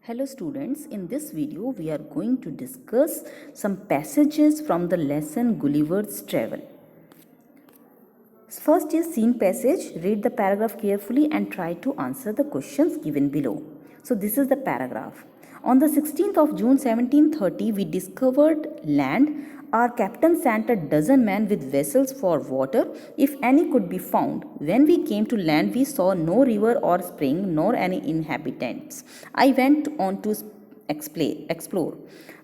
Hello students, in this video we are going to discuss some passages from the lesson Gulliver's Travel. First is scene passage. Read the paragraph carefully and try to answer the questions given below. So this is the paragraph. On the 16th of June 1730 we discovered land. Our captain sent a dozen men with vessels for water, if any could be found. When we came to land, we saw no river or spring, nor any inhabitants. I went on to explore.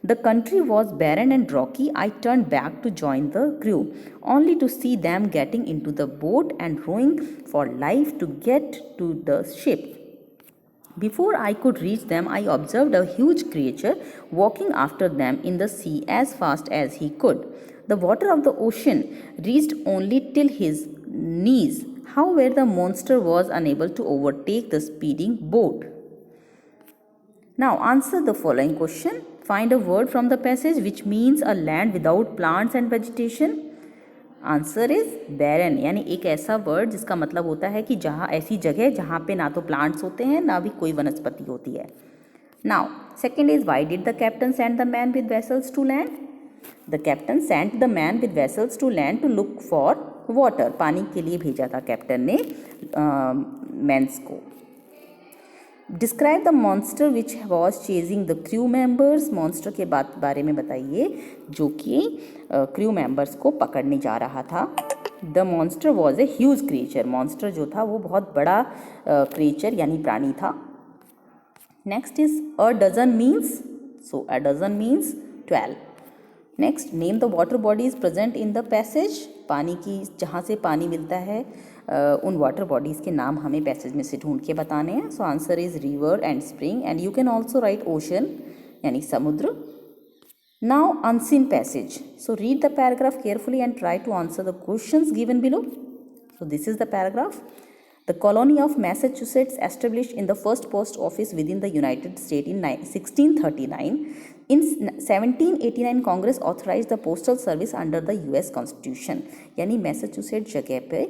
The country was barren and rocky. I turned back to join the crew, only to see them getting into the boat and rowing for life to get to the ship. Before I could reach them, I observed a huge creature walking after them in the sea as fast as he could. The water of the ocean reached only till his knees. However, the monster was unable to overtake the speeding boat. Now answer the following question. Find a word from the passage which means a land without plants and vegetation. Answer is barren, यानी एक ऐसा word जिसका मतलब होता है कि जहाँ ऐसी जगह जहाँ पे ना तो प्लांट्स होते हैं ना भी कोई वनस्पति होती है. Now second is why did the captain send the man with vessels to land. The captain sent the man with vessels to land to look for water. पानी के लिए भेजा था कैप्टन ने मैंस को. Describe the monster which was chasing the crew members. Monster के बारे में बताइए जो कि क्रू मेंबर्स को पकड़ने जा रहा था. The monster was a huge creature. Monster जो था वो बहुत बड़ा क्रिएचर यानी प्राणी था. Next is a dozen means. So a dozen means 12. Next name the water bodies present in the passage. पानी की जहाँ से पानी मिलता है उन वाटर बॉडीज़ के नाम हमें पैसेज में से ढूंढ के बताने हैं. So answer is river and spring and you can also write ocean यानी समुद्र. Now unseen passage. So read the paragraph carefully and try to answer the questions given below. So this is the paragraph. The colony of Massachusetts established in the first post office within the United States in 1639. In 1789 Congress authorized the postal service under the US Constitution. यानी Massachusetts जगह पे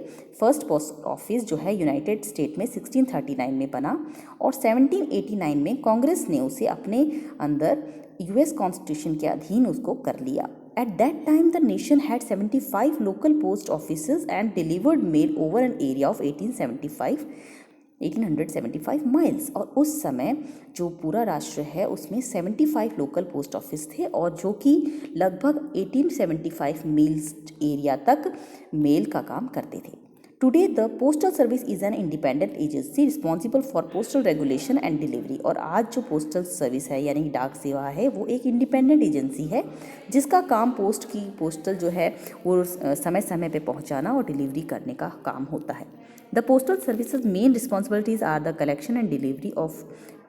first post office जो है United state में 1639 में बना और 1789 में कांग्रेस ने उसे अपने अंदर यूएस कॉन्स्टिट्यूशन के अधीन उसको कर लिया. At that time, the nation had 75 local post offices and delivered mail over an area of 1875 miles. और उस समय जो पूरा राष्ट्र है उसमें 75 लोकल पोस्ट ऑफिस थे और जो कि लगभग 1875 मील्स एरिया तक मेल का काम करते थे. Today, the Postal Service is an independent agency responsible for postal regulation and delivery. और आज जो पोस्टल सर्विस है यानी डाक सेवा है वो एक इंडिपेंडेंट एजेंसी है जिसका काम पोस्टल जो है वो समय समय पे पहुंचाना और डिलीवरी करने का काम होता है. The postal service's main responsibilities are the collection and delivery of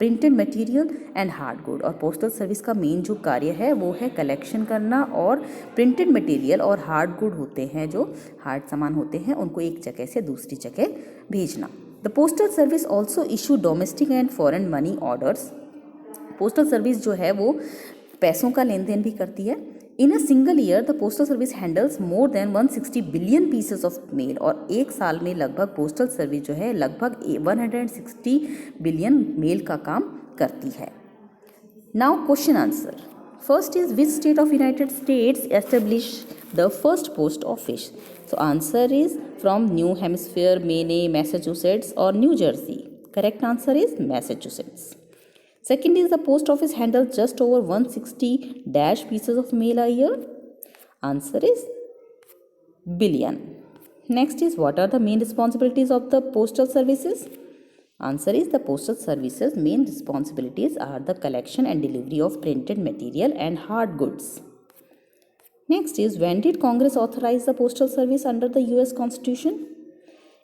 printed material and hard good. और पोस्टल सर्विस का मेन जो कार्य है वो है कलेक्शन करना और प्रिंटेड मटेरियल और हार्ड गुड होते हैं जो हार्ड सामान होते हैं उनको एक जगह से दूसरी जगह भेजना. The postal service also issue domestic and foreign money orders. Postal service जो है वो पैसों का लेन देन भी करती है. In a single year the postal service handles more than 160 billion pieces of mail. और एक साल में लगभग पोस्टल सर्विस जो है लगभग 160 बिलियन मेल का काम करती है. Now question answer. First is which state of United states establish the first post office. So answer is from new hemisphere, मेने, मैसाचुसेट्स और new Jersey. Correct answer is Massachusetts. Second is the post office handles just over 160 dash pieces of mail a year. Answer is billion. Next is what are the main responsibilities of the postal services? Answer is the postal services main responsibilities are the collection and delivery of printed material and hard goods. Next is when did Congress authorize the postal service under the US Constitution?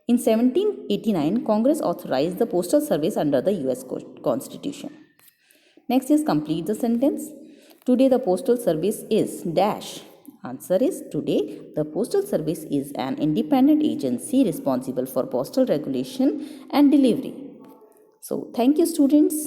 In 1789 Congress authorized the postal service under the US Constitution. Next is complete the sentence. Today the postal service is dash. Answer is today the postal service is an independent agency responsible for postal regulation and delivery. So thank you students.